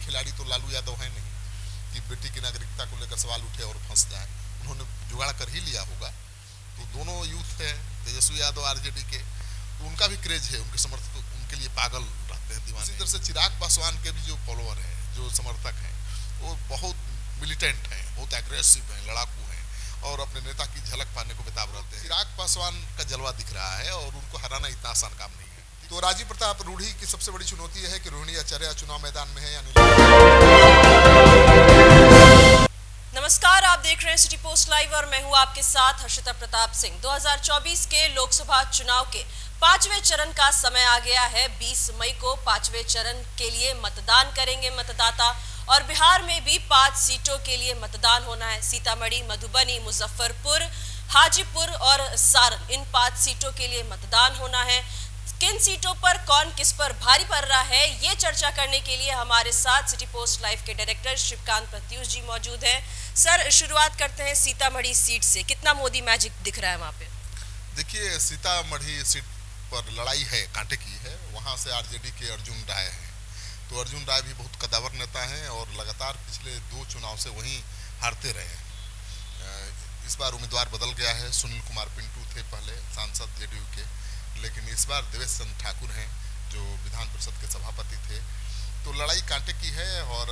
खिलाड़ी तो लालू यादव है नहीं कि बेटी की नागरिकता को लेकर सवाल उठे और फंस जाए। उन्होंने जुगाड़ कर ही लिया होगा। तो दोनों यूथ है, तेजस्वी यादव आरजेडी के, तो उनका भी क्रेज है, उनके समर्थक उनके लिए पागल रहते हैं, दीवाने। इसी तरह से चिराग पासवान के भी जो फॉलोअर हैं, जो समर्थक हैं, वो बहुत मिलिटेंट हैं, बहुत एग्रेसिव हैं, लड़ाकू हैं और अपने नेता की झलक पाने को बेताब रहते हैं। चिराग पासवान का जलवा दिख रहा है और उनको हराना इतना आसान काम नहीं है। तो राजीव प्रताप रूढ़ी की सबसे बड़ी चुनौती है कि रोहिणी आचार्य चुनाव मैदान में है या नहीं। नमस्कार, आप देख रहे हैं सिटी पोस्ट लाइव और मैं हूं आपके साथ हर्षिता प्रताप सिंह। 2024 के लोकसभा चुनाव के 5वें चरण का समय आ गया है। 20 मई को 5वें चरण के लिए मतदान करेंगे मतदाता और बिहार में भी 5 सीटों के लिए मतदान होना है। सीतामढ़ी, मधुबनी, मुजफ्फरपुर, हाजीपुर और सारण, इन 5 सीटों के लिए मतदान होना है। किन सीटों पर कौन किस पर भारी पड़ रहा है, ये चर्चा करने के लिए हमारे साथ सिटी पोस्ट लाइव के डायरेक्टर शिवकांत प्रत्युष जी मौजूद हैं। सर, शुरुआत करते हैं सीतामढ़ी सीट से। कितना मोदी मैजिक दिख रहा है वहाँ पे? देखिए, सीतामढ़ी सीट पर लड़ाई है, कांटे की है। वहाँ से आरजेडी के अर्जुन राय हैं। तो अर्जुन राय भी बहुत कदावर नेता हैं और लगातार पिछले 2 चुनाव से वहीं हारते रहे हैं। इस बार उम्मीदवार बदल गया है। सुनील कुमार पिंटू थे पहले सांसद जेडीयू के, लेकिन इस बार देवेश चंद्र ठाकुर हैं जो विधान परिषद के सभापति थे। तो लड़ाई कांटे की है और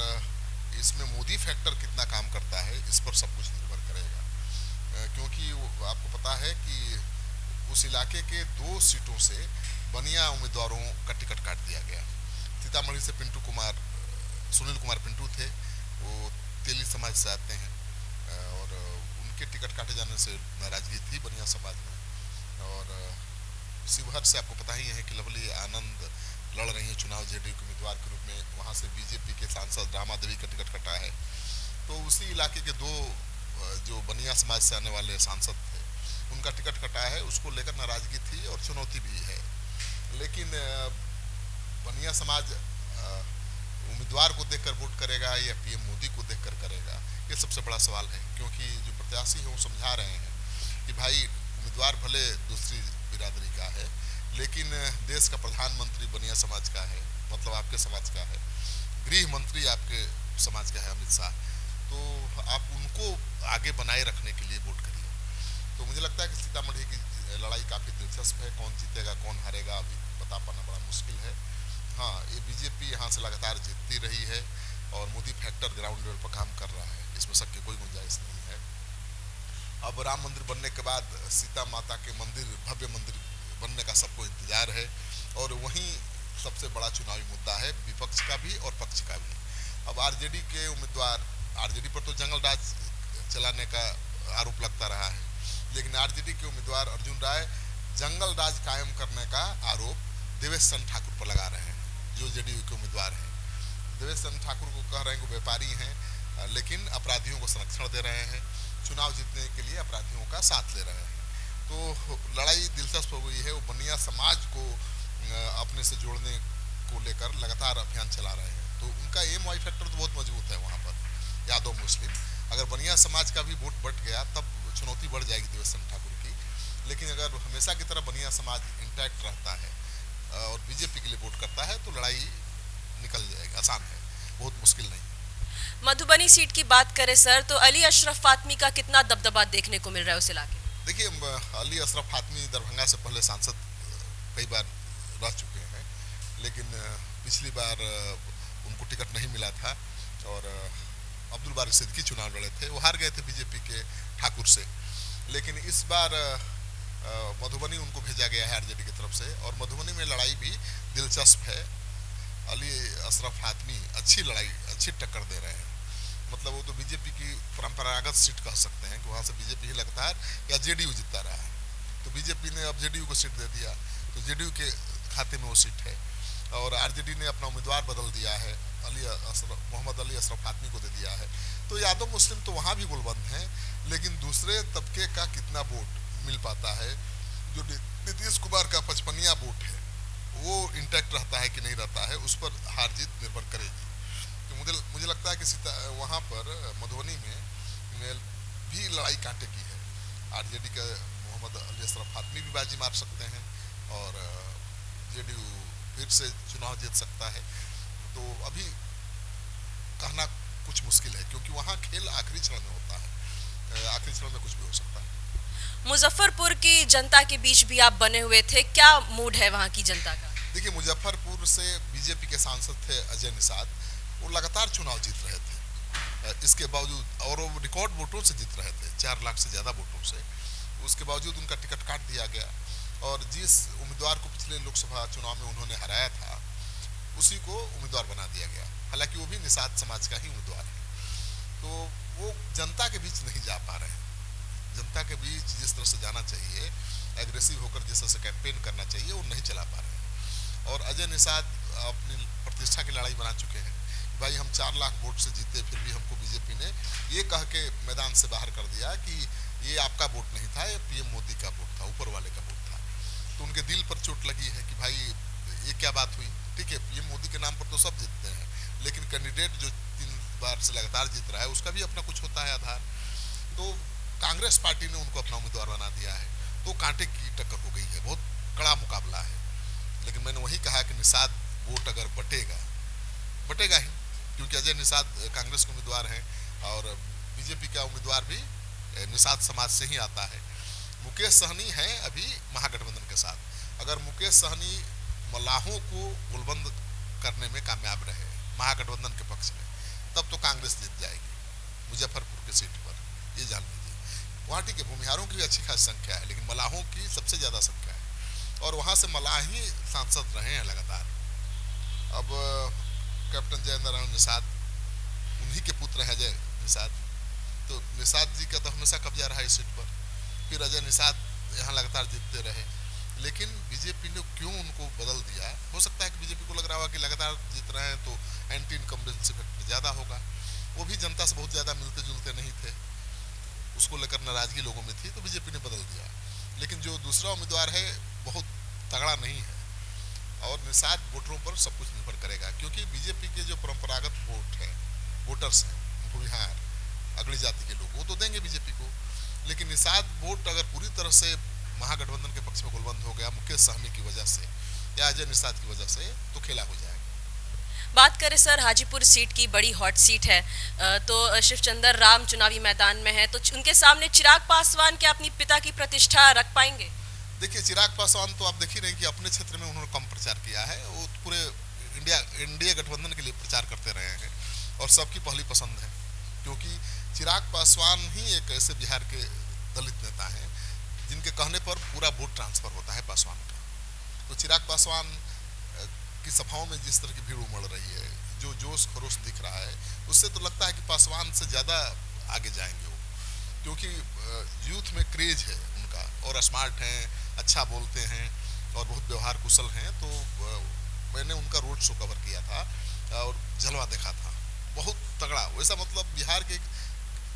इसमें मोदी फैक्टर कितना काम करता है, इस पर सब कुछ निर्भर करेगा। क्योंकि आपको पता है कि उस इलाके के 2 सीटों से बनिया उम्मीदवारों का टिकट काट दिया गया। सीतामढ़ी से सुनील कुमार पिंटू थे, वो तेली समाज से आते हैं और उनके टिकट काटे जाने से नाराजगी थी बनिया समाज में। और शिवहर से आपको पता ही है कि लवली आनंद लड़ रही है चुनाव जेडीयू के उम्मीदवार के रूप में। वहाँ से बीजेपी के सांसद रामा देवी का टिकट कटा है। तो उसी इलाके के 2 जो बनिया समाज से आने वाले सांसद थे, उनका टिकट कटा है। उसको लेकर नाराजगी थी और चुनौती भी है। लेकिन बनिया समाज उम्मीदवार को देखकर वोट करेगा या पीएम मोदी को देखकर करेगा, ये सबसे बड़ा सवाल है। क्योंकि जो प्रत्याशी हैं वो समझा रहे हैं कि भाई उम्मीदवार भले दूसरी बिरादरी का है, लेकिन देश का प्रधानमंत्री बनिया समाज का है, मतलब आपके समाज का है। गृह मंत्री आपके समाज का है अमित शाह, तो आप उनको आगे बनाए रखने के लिए वोट करिए। तो मुझे लगता है कि सीतामढ़ी की लड़ाई काफ़ी दिलचस्प है। कौन जीतेगा कौन हारेगा अभी पता पाना बड़ा मुश्किल है। हाँ, ये बीजेपी यहाँ से लगातार जीतती रही है और मोदी फैक्टर ग्राउंड लेवल पर काम कर रहा है, इसमें शक की कोई गुंजाइश नहीं है। अब राम मंदिर बनने के बाद सीता माता के मंदिर, भव्य मंदिर बनने का सबको इंतजार है और वहीं सबसे बड़ा चुनावी मुद्दा है, विपक्ष का भी और पक्ष का भी। अब आरजेडी के उम्मीदवार, आरजेडी पर तो जंगल राज चलाने का आरोप लगता रहा है, लेकिन आरजेडी के उम्मीदवार अर्जुन राय जंगल राज कायम करने का आरोप देवेश चंद्र ठाकुर पर लगा रहे हैं, जो जेडीयू के उम्मीदवार हैं। देवेश चंद्र ठाकुर को कह रहे हैं कि व्यापारी हैं, लेकिन अपराधियों को संरक्षण दे रहे हैं, चुनाव जीतने के लिए अपराधियों का साथ ले रहे हैं। तो लड़ाई दिलचस्प हो गई है। वो बनिया समाज को अपने से जोड़ने को लेकर लगातार अभियान चला रहे हैं। तो उनका एम वाई फैक्टर तो बहुत मजबूत है वहाँ पर, यादव मुस्लिम। अगर बनिया समाज का भी वोट बढ़ गया तब चुनौती बढ़ जाएगी देवेश चंद्र ठाकुर की। लेकिन अगर हमेशा की तरह बनिया समाज इंटैक्ट रहता है और बीजेपी के लिए वोट करता है तो लड़ाई निकल जाएगी, आसान है, बहुत मुश्किल नहीं। मधुबनी सीट की बात करें सर, तो अली अशरफ फातमी का कितना दबदबा देखने को मिल रहा है उस इलाके में? देखिए, अली अशरफ फातमी दरभंगा से पहले सांसद कई बार रह चुके हैं, लेकिन पिछली बार उनको टिकट नहीं मिला था और अब्दुल बारी सिद्दीकी चुनाव लड़े थे, वो हार गए थे बीजेपी के ठाकुर से। लेकिन इस बार मधुबनी उनको भेजा गया है आरजेडी की तरफ से और मधुबनी में लड़ाई भी दिलचस्प है। अली अशरफ फातमी अच्छी लड़ाई, अच्छी टक्कर दे रहे हैं। मतलब वो तो बीजेपी की परंपरागत सीट कह सकते हैं कि वहाँ से बीजेपी ही लगातार या जेडीयू जीतता रहा है। तो बीजेपी ने अब जेडीयू को सीट दे दिया, तो जेडीयू के खाते में वो सीट है। और आरजेडी ने अपना उम्मीदवार बदल दिया है, मोहम्मद अली अशरफ फातमी को दे दिया है। तो यादव मुस्लिम तो वहाँ भी गोलबंद हैं, लेकिन दूसरे तबके का कितना वोट मिल पाता है, जो नीतीश कुमार का 55 वोट है वो इंटैक्ट रहता है कि नहीं रहता है, उस पर हार जीत निर्भर करेगी। तो मुझे लगता है कि वहाँ पर मधुबनी में भी लड़ाई कांटे की है। आरजेडी का मोहम्मद अली अशरफ फातमी भी बाजी मार सकते हैं और जेडीयू फिर से चुनाव जीत सकता है। तो अभी वहाँ खेल आखिरी क्षण में होता है, आखिरी क्षण में कुछ भी हो सकता है। मुजफ्फरपुर की जनता के बीच भी आप बने हुए थे, क्या मूड है वहाँ की जनता का? देखिए, मुजफ्फरपुर से बीजेपी के सांसद थे अजय निषाद, वो लगातार चुनाव जीत रहे थे, इसके बावजूद, और वो रिकॉर्ड वोटों से जीत रहे थे, 4 लाख से ज़्यादा वोटों से। उसके बावजूद उनका टिकट काट दिया गया, और जिस उम्मीदवार को पिछले लोकसभा चुनाव में उन्होंने हराया था उसी को उम्मीदवार बना दिया गया, हालांकि वो भी निषाद समाज का ही उम्मीदवार है। तो वो जनता के बीच नहीं जा पा रहे हैं। जनता के बीच जिस तरह से जाना चाहिए, एग्रेसिव होकर जिस तरह से कैंपेन करना चाहिए, वो नहीं चला पा रहे हैं। और अजय निषाद अपनी प्रतिष्ठा की लड़ाई बना चुके हैं। भाई, हम 4 लाख वोट से जीते, फिर भी हमको बीजेपी ने ये कह के मैदान से बाहर कर दिया कि ये आपका वोट नहीं था, ये पीएम मोदी का वोट था, ऊपर वाले का वोट था। तो उनके दिल पर चोट लगी है कि भाई ये क्या बात हुई। ठीक है, पीएम मोदी के नाम पर तो सब जीतते हैं, लेकिन कैंडिडेट जो 3 बार से लगातार जीत रहा है उसका भी अपना कुछ होता है आधार। तो कांग्रेस पार्टी ने उनको अपना उम्मीदवार बना दिया है, तो कांटे की टक्कर हो गई है, बहुत कड़ा मुकाबला है। लेकिन मैंने वही कहा कि निषाद वोट अगर बटेगा ही, क्योंकि अजय निषाद कांग्रेस के उम्मीदवार हैं और बीजेपी का उम्मीदवार भी निषाद समाज से ही आता है। मुकेश सहनी है अभी महागठबंधन के साथ, अगर मुकेश सहनी मल्लाहों को गुलबंद करने में कामयाब रहे महागठबंधन के पक्ष में, तब तो कांग्रेस जीत जाएगी मुजफ्फरपुर की सीट पर, ये जान लीजिए। वहाँ ठीक है, भूमिहारों की भी अच्छी खासी संख्या है, लेकिन मल्लाहों की सबसे ज़्यादा संख्या है, और वहाँ से मल्लाह ही सांसद रहे हैं लगातार। अब कैप्टन जयेंद्र राम निषाद, उन्हीं के पुत्र हैं अजय निषाद, तो निषाद जी का तो हमेशा कब्जा रहा इस सीट पर। फिर अजय निषाद यहाँ लगातार जीतते रहे, लेकिन बीजेपी ने क्यों उनको बदल दिया? हो सकता है कि बीजेपी को लग रहा होगा कि लगातार जीत रहे हैं तो एंटी इनकम्बेंसी फैक्टर ज़्यादा होगा। वो भी जनता से बहुत ज़्यादा मिलते जुलते नहीं थे, उसको लेकर नाराजगी लोगों में थी, तो बीजेपी ने बदल दिया। लेकिन जो दूसरा उम्मीदवार है बहुत तगड़ा नहीं है, और निषाद वोटरों पर सब कुछ निर्भर करेगा, क्योंकि बीजेपी के जो परंपरागत वोटर्स हैं, भूमिहार अगली जाति के लोग, वो तो देंगे बीजेपी को। लेकिन निषाद वोट अगर पूरी तरह से महागठबंधन के पक्ष में गुलबंद हो गया मुकेश सहनी की वजह से या अजय निषाद की वजह से, तो खेला हो जाएगा। बात करें सर, हाजीपुर सीट की बड़ी हॉट सीट है, तो शिवचंद्र राम चुनावी मैदान में है, तो उनके सामने चिराग पासवान क्या अपनी पिता की प्रतिष्ठा रख पाएंगे? देखिए, चिराग पासवान तो आप देख ही रहे कि अपने क्षेत्र में उन्होंने कम प्रचार किया है, वो पूरे एनडीए गठबंधन के लिए प्रचार करते रहे हैं और सबकी पहली पसंद है, क्योंकि चिराग पासवान ही एक ऐसे बिहार के दलित नेता हैं जिनके कहने पर पूरा वोट ट्रांसफर होता है पासवान का। तो चिराग पासवान की सभाओं में जिस तरह की भीड़ उमड़ रही है, जो जोश खरोश दिख रहा है, उससे तो लगता है कि पासवान से ज़्यादा आगे जाएंगे वो, क्योंकि यूथ में क्रेज है उनका, और स्मार्ट हैं, अच्छा बोलते हैं और बहुत व्यवहार कुशल हैं। तो मैंने उनका रोड शो कवर किया था और जलवा देखा था, बहुत तगड़ा। वैसा मतलब बिहार के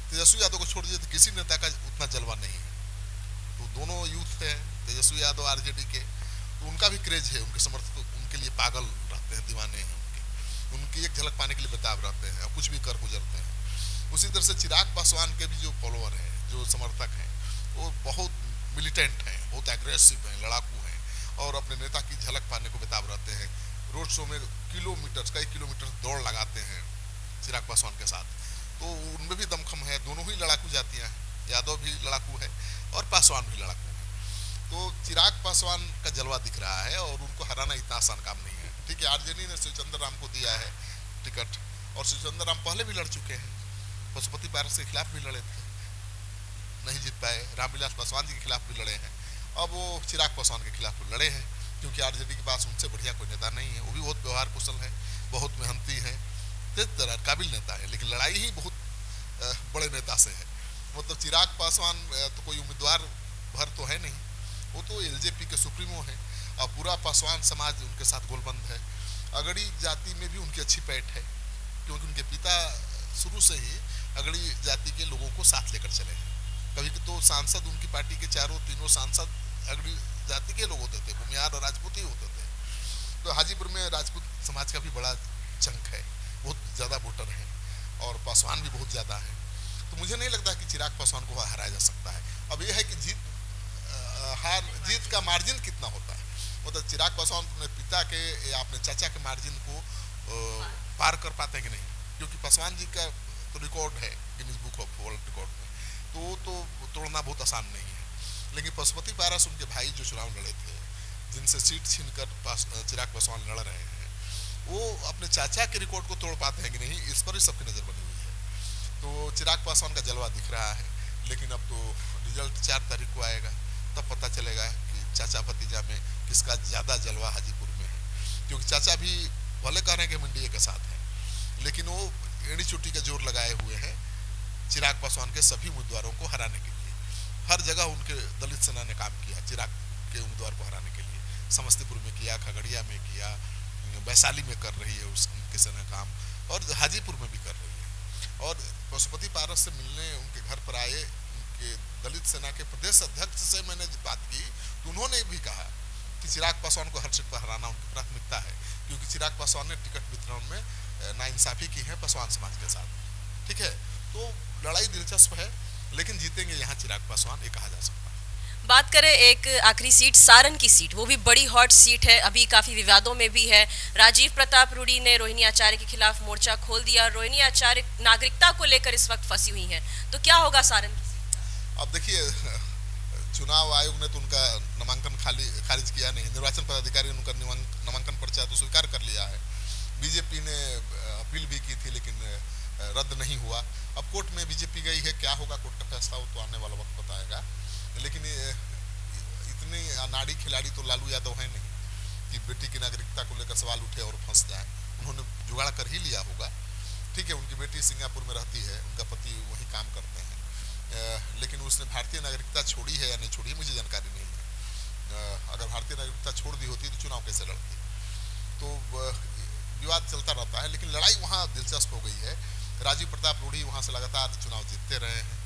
तेजस्वी यादव को छोड़ दीजिए तो किसी नेता का उतना जलवा नहीं है। तो दोनों यूथ हैं, तेजस्वी यादव आरजेडी के, तो उनका भी क्रेज है, उनके समर्थक उनके लिए पागल रहते हैं, दीवाने हैं उनकी एक झलक पाने के लिए बेताब रहते हैं और कुछ भी कर गुजरते हैं। उसी तरह से चिराग पासवान के भी जो फॉलोअर हैं, जो समर्थक हैं, वो बहुत मिलिटेंट हैं, बहुत एग्रेसिव हैं, लड़ाकू हैं, और अपने नेता की झलक पाने को बेताब रहते हैं। रोड शो में कई किलोमीटर दौड़ लगाते हैं चिराग पासवान के साथ, तो उनमें भी दमखम है। दोनों ही लड़ाकू जातियाँ हैं, यादव भी लड़ाकू है और पासवान भी लड़ाकू है। तो चिराग पासवान का जलवा दिख रहा है और उनको हराना इतना आसान काम नहीं है। ठीक है, आरजेडी ने शिवचंद्र राम को दिया है टिकट, और शिवचंद्र राम पहले भी लड़ चुके हैं, पशुपति पारस के खिलाफ भी लड़े थे, नहीं जीत पाए। रामविलास पासवान जी के खिलाफ भी लड़े हैं, अब वो चिराग पासवान के खिलाफ लड़े हैं, क्योंकि आरजेडी के पास उनसे बढ़िया कोई नेता नहीं है। वो भी बहुत व्यवहार कुशल है, बहुत मेहनती है, तेज तरह काबिल नेता है, लेकिन लड़ाई ही बहुत बड़े नेता से है। मतलब चिराग पासवान तो कोई उम्मीदवार भर तो है नहीं, वो तो एलजेपी के सुप्रीमो हैं, और पूरा पासवान समाज उनके साथ गोलबंद है। अगड़ी जाति में भी उनकी अच्छी पैठ है, क्योंकि उनके पिता शुरू से ही अगड़ी जाति के लोगों को साथ लेकर चले हैं। कभी तो सांसद उनकी पार्टी के तीनों सांसद अगड़ी जाति के लोग होते थे, भूमिहार और राजपूत ही होते थे। तो हाजीपुर में राजपूत समाज का भी बड़ा चंक है, बहुत ज़्यादा वोटर हैं, और पासवान भी बहुत ज़्यादा है। तो मुझे नहीं लगता कि चिराग पासवान को हराया जा सकता है। अब यह है कि जीत का मार्जिन कितना होता है, मतलब चिराग पासवान अपने पिता के या अपने चाचा के मार्जिन को पार कर पाते हैं कि नहीं, क्योंकि पासवान जी का तो रिकॉर्ड है Guinness book of world record में, तो तोड़ना बहुत आसान नहीं है। लेकिन पशुपति पारस उनके भाई जो चुनाव लड़े थे, जिनसे सीट छीनकर चिराग पासवान लड़ रहे हैं, वो अपने चाचा के रिकॉर्ड को तोड़ पाते हैं कि नहीं, इस पर ही सबकी नज़र बनी हुई है। तो चिराग पासवान का जलवा दिख रहा है, लेकिन अब तो रिजल्ट 4 तारीख को आएगा, तब पता चलेगा कि चाचा भतीजा में किसका ज़्यादा जलवा हाजीपुर में है। क्योंकि चाचा भी भले कह रहे हैं कि मंडी के साथ है, लेकिन वो एड़ी चोटी का जोर लगाए हुए हैं चिराग पासवान के सभी उम्मीदवारों को हराने के लिए। हर जगह उनके दलित सेना ने काम किया चिराग के उम्मीदवार को हराने के लिए। समस्तीपुर में किया, खगड़िया में किया, वैशाली में कर रही है उनके सेना काम, और हाजीपुर में भी कर रही है। और पशुपति पारस से मिलने उनके घर पर आए उनके दलित सेना के प्रदेश अध्यक्ष से मैंने बात की, तो उन्होंने भी कहा कि चिराग पासवान को हर सीट पर हराना उनकी प्राथमिकता है, क्योंकि चिराग पासवान ने टिकट वितरण में नाइंसाफी की है पासवान समाज के साथ। ठीक है, तो लड़ाई दिलचस्प है, लेकिन जीतेंगे यहाँ चिराग पासवान, ये कहा जा सकता है। बात करें एक आखिरी सीट, सारण की सीट, वो भी बड़ी हॉट सीट है, अभी काफी विवादों में भी है। राजीव प्रताप रूडी ने रोहिणी आचार्य के खिलाफ मोर्चा खोल दिया। रोहिणी आचार्य नागरिकता को लेकर इस वक्त फंसी हुई हैं, तो क्या होगा सारण की सीट? अब देखिए, चुनाव आयोग ने तो उनका नामांकन खारिज किया नहीं, निर्वाचन पदाधिकारी ने उनका नामांकन पर्चा तो स्वीकार कर लिया है। बीजेपी ने अपील भी की थी, लेकिन रद्द नहीं हुआ। अब कोर्ट में बीजेपी गई है, क्या होगा कोर्ट का फैसला वो तो आने वाला वक्त बताएगा। लेकिन इतने अनाड़ी खिलाड़ी तो लालू यादव है नहीं कि बेटी की नागरिकता को लेकर सवाल उठे और फंस जाए। उन्होंने जुगाड़ कर ही लिया होगा। ठीक है, उनकी बेटी सिंगापुर में रहती है, उनका पति वहीं काम करते हैं, लेकिन उसने भारतीय नागरिकता छोड़ी है या नहीं छोड़ी मुझे जानकारी नहीं है। अगर भारतीय नागरिकता छोड़ दी होती तो चुनाव कैसे लड़ती? तो विवाद चलता रहता है, लेकिन लड़ाई वहाँ दिलचस्प हो गई है। राजीव प्रताप रूडी वहाँ से लगातार चुनाव जीतते रहे हैं,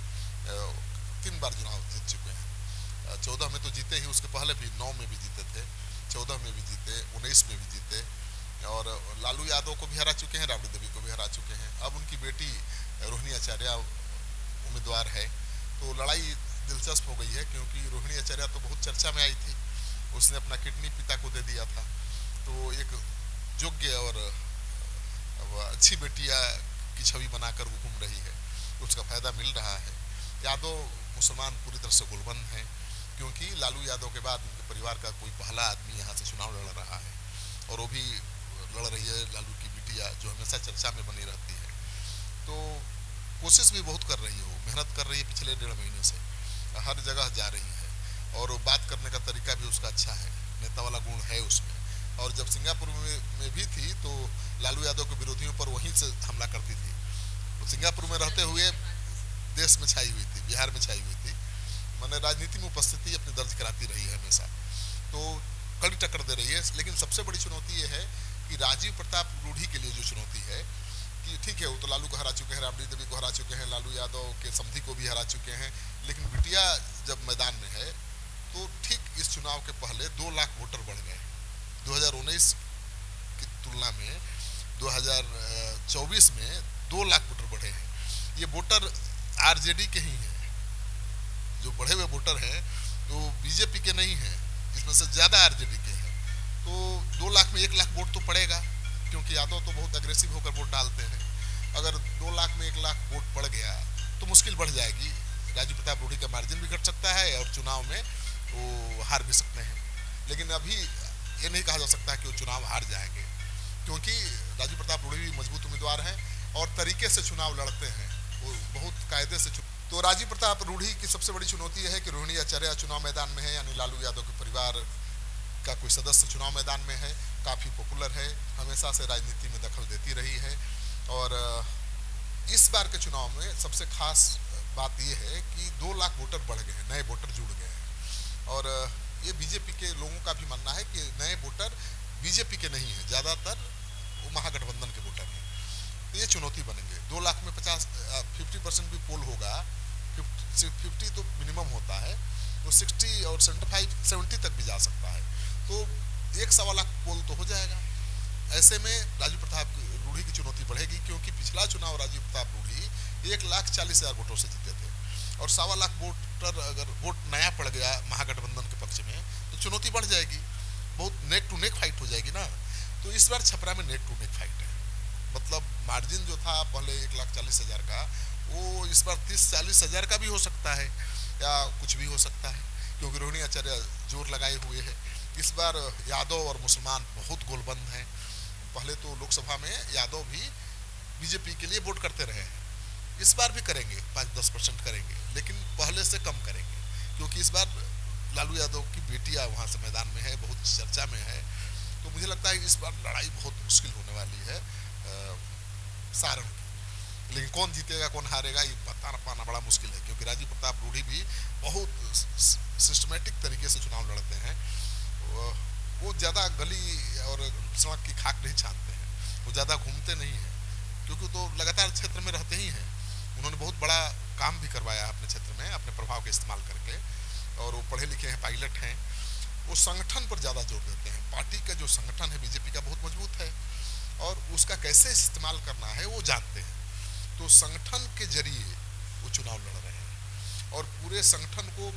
3 बार चुनाव जीत चुके हैं। 14 में तो जीते ही, उसके पहले भी 9 में भी जीते थे, 14 में भी जीते, 19 में भी जीते, और लालू यादव को भी हरा चुके हैं, राबड़ी देवी को भी हरा चुके हैं। अब उनकी बेटी रोहिणी आचार्य उम्मीदवार है, तो लड़ाई दिलचस्प हो गई है, क्योंकि रोहिणी आचार्य तो बहुत चर्चा में आई थी। उसने अपना किडनी पिता को दे दिया था, तो एक योग्य और अच्छी बेटिया की छवि बनाकर वो घूम रही है, उसका फायदा मिल रहा है। यादव मुसलमान पूरी तरह से गुलबंद हैं, क्योंकि लालू यादव के बाद उनके परिवार का कोई पहला आदमी यहाँ से चुनाव लड़ रहा है, और वो भी लड़ रही है लालू की बिटिया, जो हमेशा चर्चा में बनी रहती है। तो कोशिश भी बहुत कर रही है, वो मेहनत कर रही है पिछले 1.5 महीने से, हर जगह जा रही है, और बात करने का तरीका भी उसका अच्छा है, नेता वाला गुण है उसमें। और जब सिंगापुर में भी थी तो लालू यादव के विरोधियों पर वहीं से हमला करती थी। तो सिंगापुर में रहते हुए देश में छाई हुई थी, बिहार में छाई हुई थी, मैंने राजनीति में उपस्थिति अपनी दर्ज कराती रही है हमेशा, तो कड़ी टक्कर दे रही है। लेकिन सबसे बड़ी चुनौती ये है कि राजीव प्रताप रूडी के लिए जो चुनौती है कि ठीक है, वो तो लालू को हरा चुके हैं, राबड़ी देवी को हरा चुके हैं, लालू यादव के समधी को भी हरा चुके हैं, लेकिन बिटिया जब मैदान में है तो ठीक इस चुनाव के पहले 2 लाख वोटर बढ़ गए 2019 की तुलना में। 2024 में 2 लाख वोटर बढ़े हैं। ये वोटर आरजेडी के ही हैं, जो बढ़े हुए वोटर हैं तो बीजेपी के नहीं हैं, इसमें से ज़्यादा आरजेडी के हैं। तो 2 लाख में 1 लाख वोट तो पड़ेगा, क्योंकि यादव तो बहुत अग्रेसिव होकर वोट डालते हैं। अगर 2 लाख में 1 लाख वोट बढ़ गया तो मुश्किल बढ़ जाएगी, राजीव प्रताप रूडी का मार्जिन भी घट सकता है और चुनाव में वो हार भी सकते हैं। लेकिन अभी ये नहीं कहा जा सकता कि वो चुनाव हार जाएंगे, क्योंकि राजीव प्रताप रूडी भी मजबूत उम्मीदवार हैं और तरीके से चुनाव लड़ते हैं, वो बहुत कायदे से। तो राजीव प्रताप रूडी की सबसे बड़ी चुनौती है कि रोहिणी आचार्य चुनाव मैदान में है, यानी लालू यादव के परिवार का कोई सदस्य चुनाव मैदान में है, काफ़ी पॉपुलर है, हमेशा से राजनीति में दखल देती रही है। और इस बार के चुनाव में सबसे खास बात यह है कि 2 लाख वोटर बढ़ गए हैं, नए वोटर जुड़ गए हैं। और ये बीजेपी के लोगों का भी मानना है कि नए वोटर बीजेपी के नहीं हैं, ज़्यादातर वो महागठबंधन के वोटर हैं। तो ये चुनौती बनेंगे। 2 लाख में 50% भी पोल होगा, 50 तो मिनिमम होता है, वो 60 और 75-70 तक भी जा सकता है, तो 1.25 लाख पोल तो हो जाएगा। ऐसे में राजीव प्रताप रूडी की चुनौती बढ़ेगी, क्योंकि पिछला चुनाव राजीव प्रताप रूडी 1,40,000 वोटों से जीते थे, और 1.25 लाख वोटर अगर वोट नया पड़ गया महागठबंधन के पक्ष में तो चुनौती बढ़ जाएगी, बहुत नेक टू नेक फाइट हो जाएगी ना। तो इस बार छपरा में नेक टू नेक फाइट है, मतलब मार्जिन जो था पहले 1,40,000 का, वो इस बार 30-40 हज़ार का भी हो सकता है या कुछ भी हो सकता है, क्योंकि रोहिणी आचार्य जोर लगाए हुए है। इस बार यादव और मुसलमान बहुत गोलबंद हैं। पहले तो लोकसभा में यादव भी बीजेपी के लिए वोट करते रहे हैं, इस बार भी करेंगे, 5-10% करेंगे, लेकिन पहले से कम करेंगे, क्योंकि इस बार लालू यादव की बेटियां वहां से मैदान में है, बहुत चर्चा में है। तो मुझे लगता है कि इस बार लड़ाई बहुत मुश्किल होने वाली है सारण की। लेकिन कौन जीतेगा कौन हारेगा ये बता पाना बड़ा मुश्किल है, क्योंकि राजीव प्रताप रूढ़ी भी बहुत सिस्टमेटिक तरीके से चुनाव लड़ते हैं। वो ज़्यादा गली और सड़क की खाक नहीं छानते हैं, वो ज़्यादा घूमते नहीं हैं, क्योंकि तो लगातार क्षेत्र में रहते ही हैं। उन्होंने बहुत बड़ा काम भी करवाया अपने क्षेत्र में अपने प्रभाव का इस्तेमाल करके, और वो पढ़े लिखे हैं, पायलट हैं। वो संगठन पर ज़्यादा जोर देते हैं। पार्टी का जो संगठन है बीजेपी का बहुत मजबूत है, और उसका कैसे इस्तेमाल करना है वो जानते हैं। तो संगठन के जरिए वो चुनाव लड़ रहे हैं, और पूरे संगठन को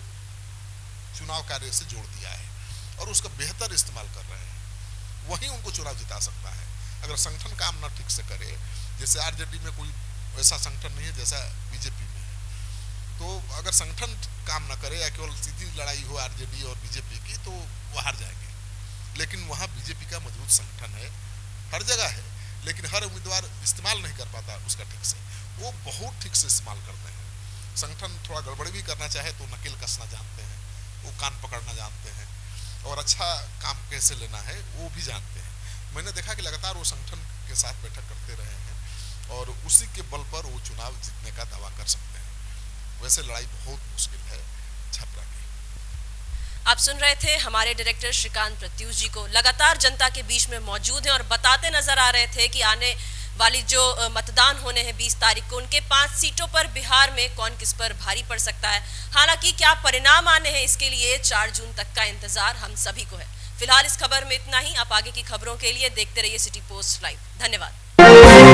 चुनाव कार्य से जोड़ दिया है, और उसका बेहतर इस्तेमाल कर रहे हैं। वही उनको चुनाव जिता सकता है। अगर संगठन काम ना ठीक से करे, जैसे आरजेडी में कोई ऐसा संगठन नहीं है जैसा बीजेपी में है, तो अगर संगठन काम ना करे या केवल सीधी लड़ाई हो आरजेडी और बीजेपी की, तो वो हार जाएंगे। लेकिन वहाँ बीजेपी का मजबूत संगठन है, हर जगह है, लेकिन हर उम्मीदवार इस्तेमाल नहीं कर पाता उसका ठीक से। वो बहुत ठीक से इस्तेमाल करते हैं। संगठन थोड़ा गड़बड़ी भी करना चाहे तो नकेल कसना जानते हैं, वो कान पकड़ना जानते हैं, और अच्छा काम कैसे लेना है वो भी जानते हैं। मैंने देखा कि लगातार वो संगठन के साथ बैठक करते रहे हैं, और उसी के बल पर वो चुनाव जीतने का दावा कर सकते हैं। वैसे लड़ाई बहुत मुश्किल है छपरा की। आप सुन रहे थे हमारे डायरेक्टर श्रीकांत प्रत्युष जी को। लगातार जनता के बीच में मौजूद हैं और बताते नजर आ रहे थे कि आने वाली जो मतदान होने हैं 20 तारीख को, उनके 5 सीटों पर बिहार में कौन किस पर भारी पड़ सकता है। हालांकि क्या परिणाम आने हैं इसके लिए 4 जून तक का इंतजार हम सभी को है। फिलहाल इस खबर में इतना ही। आप आगे की खबरों के लिए देखते रहिए सिटी पोस्ट लाइव। धन्यवाद।